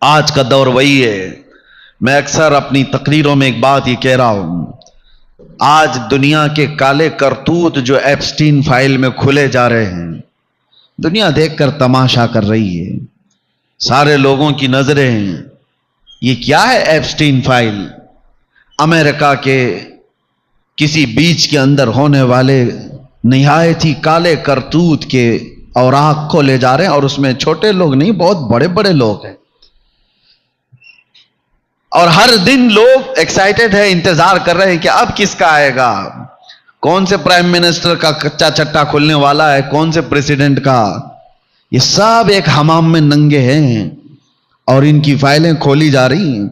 آج کا دور وہی ہے. میں اکثر اپنی تقریروں میں ایک بات یہ کہہ رہا ہوں، آج دنیا کے کالے کرتوت جو ایپسٹین فائل میں کھلے جا رہے ہیں، دنیا دیکھ کر تماشا کر رہی ہے. سارے لوگوں کی نظریں ہیں یہ کیا ہے ایپسٹین فائل؟ امریکہ کے کسی بیچ کے اندر ہونے والے نہایت ہی کالے کرتوت کے اوراق کو لے جا رہے ہیں، اور اس میں چھوٹے لوگ نہیں، بہت بڑے بڑے لوگ ہیں. اور ہر دن لوگ ایکسائٹڈ ہے، انتظار کر رہے ہیں کہ اب کس کا آئے گا، کون سے پرائم منسٹر کا کچا چٹا کھلنے والا ہے، کون سے پریزیڈنٹ کا. یہ سب ایک حمام میں ننگے ہیں اور ان کی فائلیں کھولی جا رہی ہیں.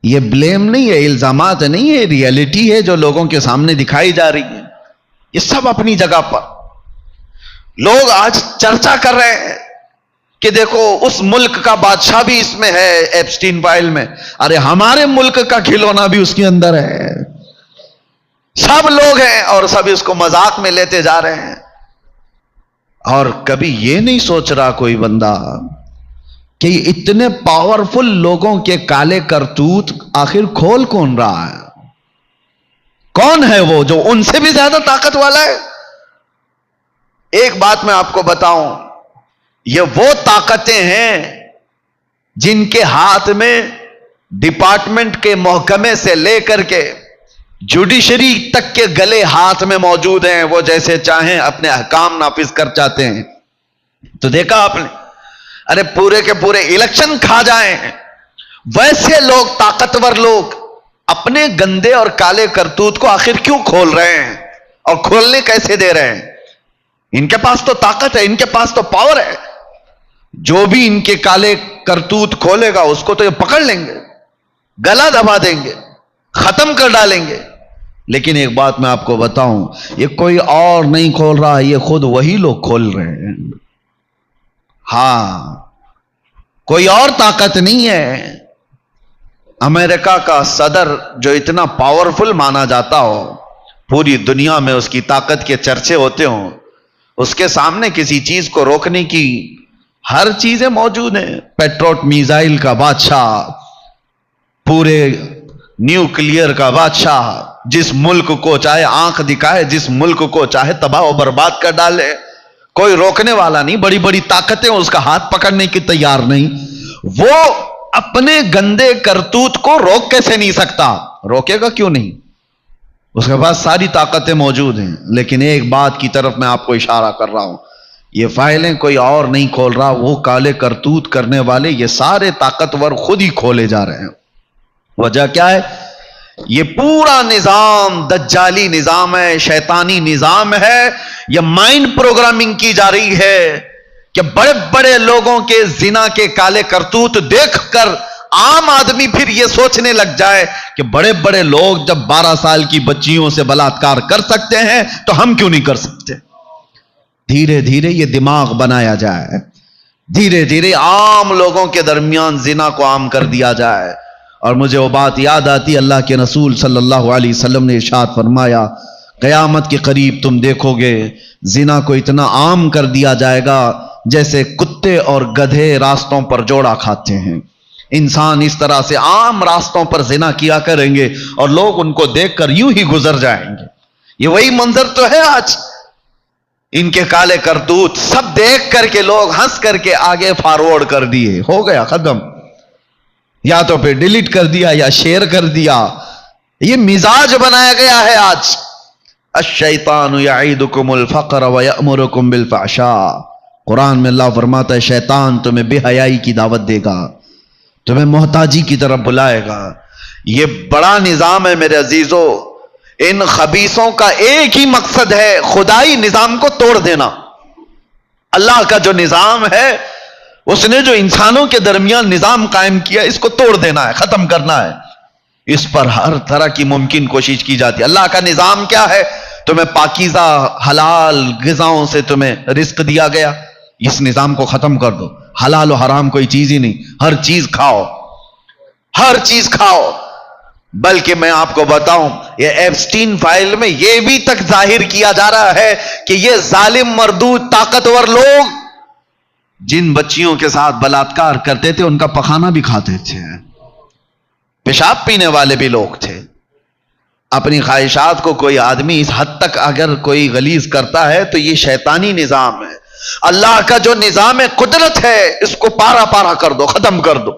یہ بلیم نہیں ہے، الزامات نہیں ہے، ریئلٹی ہے جو لوگوں کے سامنے دکھائی جا رہی ہے. یہ سب اپنی جگہ پر. لوگ آج چرچا کر رہے ہیں کہ دیکھو اس ملک کا بادشاہ بھی اس میں ہے ایپسٹین فائل میں، ارے ہمارے ملک کا کھلونا بھی اس کے اندر ہے. سب لوگ ہیں اور سب اس کو مذاق میں لیتے جا رہے ہیں. اور کبھی یہ نہیں سوچ رہا کوئی بندہ کہ اتنے پاورفل لوگوں کے کالے کرتوت آخر کھول کون رہا ہے؟ کون ہے وہ جو ان سے بھی زیادہ طاقت والا ہے؟ ایک بات میں آپ کو بتاؤں، یہ وہ طاقتیں ہیں جن کے ہاتھ میں ڈپارٹمنٹ کے محکمے سے لے کر کے جوڈیشری تک کے گلے ہاتھ میں موجود ہیں. وہ جیسے چاہیں اپنے احکام نافذ کر چاہتے ہیں. تو دیکھا آپ نے، ارے پورے کے پورے الیکشن کھا جائیں، ویسے لوگ، طاقتور لوگ اپنے گندے اور کالے کرتوت کو آخر کیوں کھول رہے ہیں اور کھولنے کیسے دے رہے ہیں؟ ان کے پاس تو طاقت ہے، ان کے پاس تو پاور ہے. جو بھی ان کے کالے کرتوت کھولے گا اس کو تو یہ پکڑ لیں گے، گلا دبا دیں گے، ختم کر ڈالیں گے. لیکن ایک بات میں آپ کو بتاؤں، یہ کوئی اور نہیں کھول رہا، یہ خود وہی لوگ کھول رہے ہیں. ہاں، کوئی اور طاقت نہیں ہے. امریکہ کا صدر جو اتنا پاورفل مانا جاتا ہو، پوری دنیا میں اس کی طاقت کے چرچے ہوتے ہوں، اس کے سامنے کسی چیز کو روکنے کی ہر چیزیں موجود ہیں. پیٹروٹ میزائل کا بادشاہ، پورے نیوکلیئر کا بادشاہ، جس ملک کو چاہے آنکھ دکھائے، جس ملک کو چاہے تباہ و برباد کر ڈالے، کوئی روکنے والا نہیں. بڑی بڑی طاقتیں اس کا ہاتھ پکڑنے کی تیار نہیں. وہ اپنے گندے کرتوت کو روک کیسے نہیں سکتا؟ روکے گا کیوں نہیں؟ اس کے پاس ساری طاقتیں موجود ہیں. لیکن ایک بات کی طرف میں آپ کو اشارہ کر رہا ہوں، یہ فائلیں کوئی اور نہیں کھول رہا، وہ کالے کرتوت کرنے والے یہ سارے طاقتور خود ہی کھولے جا رہے ہیں. وجہ کیا ہے؟ یہ پورا نظام دجالی نظام ہے، شیطانی نظام ہے. یہ مائنڈ پروگرامنگ کی جا رہی ہے کہ بڑے بڑے لوگوں کے زنا کے کالے کرتوت دیکھ کر عام آدمی پھر یہ سوچنے لگ جائے کہ بڑے بڑے لوگ جب 12 سال کی بچیوں سے بلاತ್کار کر سکتے ہیں تو ہم کیوں نہیں کر سکتے؟ دھیرے دھیرے یہ دماغ بنایا جائے، دھیرے دھیرے عام لوگوں کے درمیان زنا کو عام کر دیا جائے. اور مجھے وہ بات یاد آتی، اللہ کے رسول صلی اللہ علیہ وسلم نے ارشاد فرمایا، قیامت کے قریب تم دیکھو گے زنا کو اتنا عام کر دیا جائے گا جیسے کتے اور گدھے راستوں پر جوڑا کھاتے ہیں. انسان اس طرح سے عام راستوں پر زنا کیا کریں گے اور لوگ ان کو دیکھ کر یوں ہی گزر جائیں گے. یہ وہی منظر تو ہے آج. ان کے کالے کرتوت سب دیکھ کر کے لوگ ہنس کر کے آگے فارورڈ کر دیے، ہو گیا ختم، یا تو پھر ڈیلیٹ کر دیا یا شیئر کر دیا. یہ مزاج بنایا گیا ہے آج. الشیطان یعیدکم الفقر ویأمرکم بالفحشاء. قرآن میں اللہ فرماتا ہے شیطان تمہیں بے حیائی کی دعوت دے گا، تمہیں محتاجی کی طرف بلائے گا. یہ بڑا نظام ہے میرے عزیزو. ان خبیثوں کا ایک ہی مقصد ہے، خدائی نظام کو توڑ دینا. اللہ کا جو نظام ہے، اس نے جو انسانوں کے درمیان نظام قائم کیا، اس کو توڑ دینا ہے، ختم کرنا ہے. اس پر ہر طرح کی ممکن کوشش کی جاتی ہے. اللہ کا نظام کیا ہے؟ تمہیں پاکیزہ حلال غذاؤں سے تمہیں رزق دیا گیا، اس نظام کو ختم کر دو. حلال و حرام کوئی چیز ہی نہیں، ہر چیز کھاؤ، ہر چیز کھاؤ. بلکہ میں آپ کو بتاؤں، یہ ایپسٹین فائل میں یہ بھی تک ظاہر کیا جا رہا ہے کہ یہ ظالم مردود طاقتور لوگ جن بچیوں کے ساتھ بلاత్కాر کرتے تھے ان کا پخانہ بھی کھاتے تھے، پیشاب پینے والے بھی لوگ تھے. اپنی خواہشات کو کوئی آدمی اس حد تک اگر کوئی غلیظ کرتا ہے تو یہ شیطانی نظام ہے. اللہ کا جو نظام قدرت ہے اس کو پارا پارا کر دو، ختم کر دو.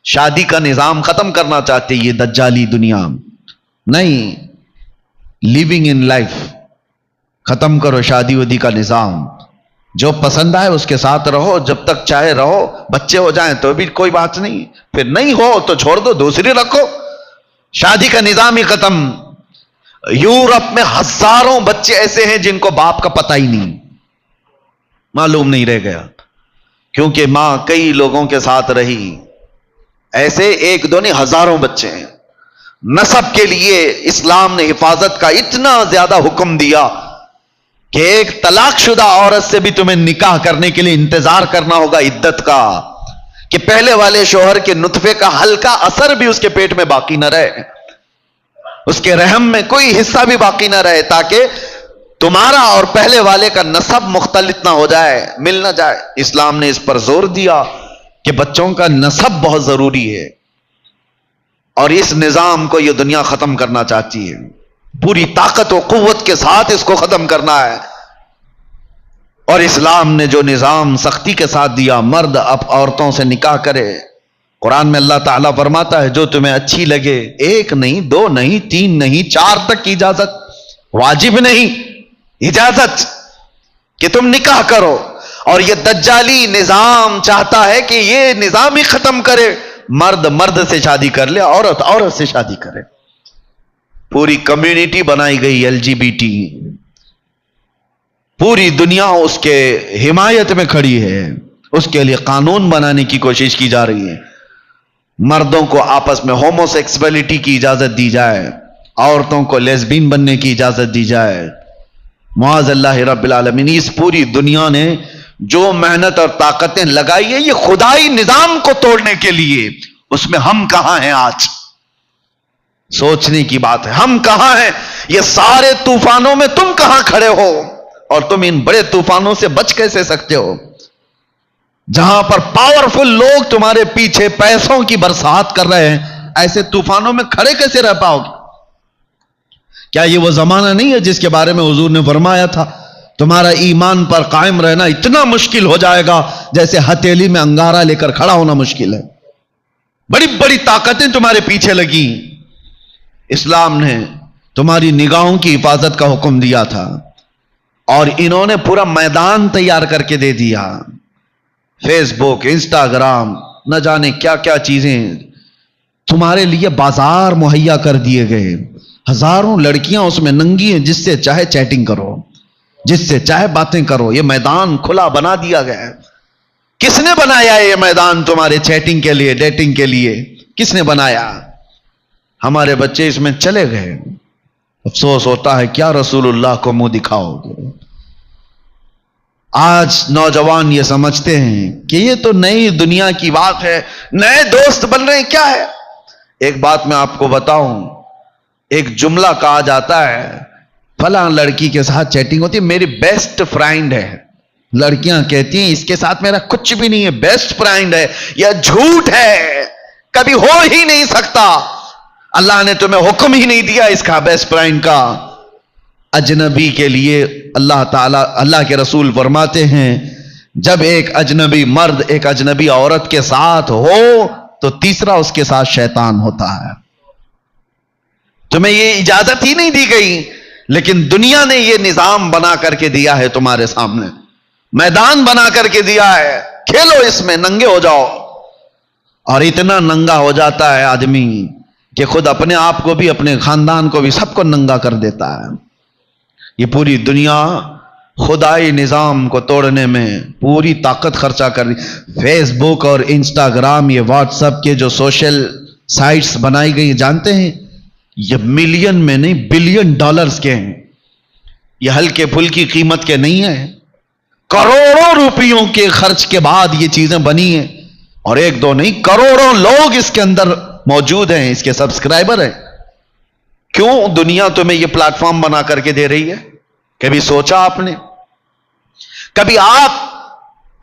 شادی کا نظام ختم کرنا چاہتے یہ دجالی دنیا. نہیں، لیونگ ان لائف ختم کرو. شادی ودی کا نظام جو پسند آئے اس کے ساتھ رہو، جب تک چاہے رہو. بچے ہو جائیں تو بھی کوئی بات نہیں، پھر نہیں ہو تو چھوڑ دو، دوسری رکھو. شادی کا نظام ہی ختم. یورپ میں ہزاروں بچے ایسے ہیں جن کو باپ کا پتہ ہی نہیں، معلوم نہیں رہ گیا، کیونکہ ماں کئی لوگوں کے ساتھ رہی. ایسے ایک دو نہیں، ہزاروں بچے ہیں. نسب کے لیے اسلام نے حفاظت کا اتنا زیادہ حکم دیا کہ ایک طلاق شدہ عورت سے بھی تمہیں نکاح کرنے کے لیے انتظار کرنا ہوگا عدت کا، کہ پہلے والے شوہر کے نطفے کا ہلکا اثر بھی اس کے پیٹ میں باقی نہ رہے، اس کے رحم میں کوئی حصہ بھی باقی نہ رہے، تاکہ تمہارا اور پہلے والے کا نسب مختلط نہ ہو جائے، مل نہ جائے. اسلام نے اس پر زور دیا کہ بچوں کا نسب بہت ضروری ہے. اور اس نظام کو یہ دنیا ختم کرنا چاہتی ہے، پوری طاقت و قوت کے ساتھ اس کو ختم کرنا ہے. اور اسلام نے جو نظام سختی کے ساتھ دیا، مرد اب عورتوں سے نکاح کرے. قرآن میں اللہ تعالیٰ فرماتا ہے جو تمہیں اچھی لگے، ایک نہیں، دو نہیں، تین نہیں، 4 تک کی اجازت. واجب نہیں، اجازت کہ تم نکاح کرو. اور یہ دجالی نظام چاہتا ہے کہ یہ نظام ہی ختم کرے. مرد مرد سے شادی کر لے، عورت عورت سے شادی کرے. پوری کمیونٹی بنائی گئی LGBT، پوری دنیا اس کے حمایت میں کھڑی ہے. اس کے لیے قانون بنانے کی کوشش کی جا رہی ہے. مردوں کو آپس میں ہومو سیکسولیٹی کی اجازت دی جائے، عورتوں کو لیسبین بننے کی اجازت دی جائے. معاذ اللہ رب العالمین. اس پوری دنیا نے جو محنت اور طاقتیں لگائی ہے یہ خدائی نظام کو توڑنے کے لیے، اس میں ہم کہاں ہیں آج؟ سوچنے کی بات ہے، ہم کہاں ہیں؟ یہ سارے طوفانوں میں تم کہاں کھڑے ہو؟ اور تم ان بڑے طوفانوں سے بچ کیسے سکتے ہو؟ جہاں پر پاورفل لوگ تمہارے پیچھے پیسوں کی برسات کر رہے ہیں، ایسے طوفانوں میں کھڑے کیسے رہ پاؤ گے؟ کیا یہ وہ زمانہ نہیں ہے جس کے بارے میں حضور نے فرمایا تھا تمہارا ایمان پر قائم رہنا اتنا مشکل ہو جائے گا جیسے ہتھیلی میں انگارہ لے کر کھڑا ہونا مشکل ہے. بڑی بڑی طاقتیں تمہارے پیچھے لگی. اسلام نے تمہاری نگاہوں کی حفاظت کا حکم دیا تھا اور انہوں نے پورا میدان تیار کر کے دے دیا. فیس بک، انسٹاگرام، نہ جانے کیا کیا چیزیں تمہارے لیے بازار مہیا کر دیے گئے. ہزاروں لڑکیاں اس میں ننگی ہیں، جس سے چاہے چیٹنگ کرو، جس سے چاہے باتیں کرو. یہ میدان کھلا بنا دیا گیا ہے. کس نے بنایا یہ میدان تمہارے چیٹنگ کے لیے، ڈیٹنگ کے لیے؟ کس نے بنایا؟ ہمارے بچے اس میں چلے گئے. افسوس ہوتا ہے کیا رسول اللہ کو منہ دکھاؤ گے. آج نوجوان یہ سمجھتے ہیں کہ یہ تو نئی دنیا کی بات ہے، نئے دوست بن رہے ہیں. کیا ہے؟ ایک بات میں آپ کو بتاؤں، ایک جملہ کہا جاتا ہے فلاں لڑکی کے ساتھ چیٹنگ ہوتی ہے، میری بیسٹ فرینڈ ہے. لڑکیاں کہتی ہیں اس کے ساتھ میرا کچھ بھی نہیں ہے، بیسٹ فرینڈ ہے. یہ جھوٹ ہے، کبھی ہو ہی نہیں سکتا. اللہ نے تمہیں حکم ہی نہیں دیا اس کا، بیسٹ فرینڈ کا. اجنبی کے لیے اللہ تعالیٰ، اللہ کے رسول فرماتے ہیں جب ایک اجنبی مرد ایک اجنبی عورت کے ساتھ ہو تو تیسرا اس کے ساتھ شیطان ہوتا ہے. تمہیں یہ اجازت ہی نہیں دی گئی، لیکن دنیا نے یہ نظام بنا کر کے دیا ہے تمہارے سامنے، میدان بنا کر کے دیا ہے. کھیلو اس میں، ننگے ہو جاؤ. اور اتنا ننگا ہو جاتا ہے آدمی کہ خود اپنے آپ کو بھی، اپنے خاندان کو بھی، سب کو ننگا کر دیتا ہے. یہ پوری دنیا خدائی نظام کو توڑنے میں پوری طاقت خرچہ کر رہی. فیس بک اور انسٹاگرام، یہ واٹس ایپ کے جو سوشل سائٹس بنائی گئی، جانتے ہیں یہ ملین میں نہیں بلین ڈالرز کے ہیں. یہ ہلکے پھلکی قیمت کے نہیں ہیں، کروڑوں روپیوں کے خرچ کے بعد یہ چیزیں بنی ہیں. اور ایک دو نہیں، کروڑوں لوگ اس کے اندر موجود ہیں، اس کے سبسکرائبر ہیں. کیوں دنیا تمہیں یہ پلیٹ فارم بنا کر کے دے رہی ہے؟ کبھی سوچا آپ نے؟ کبھی آپ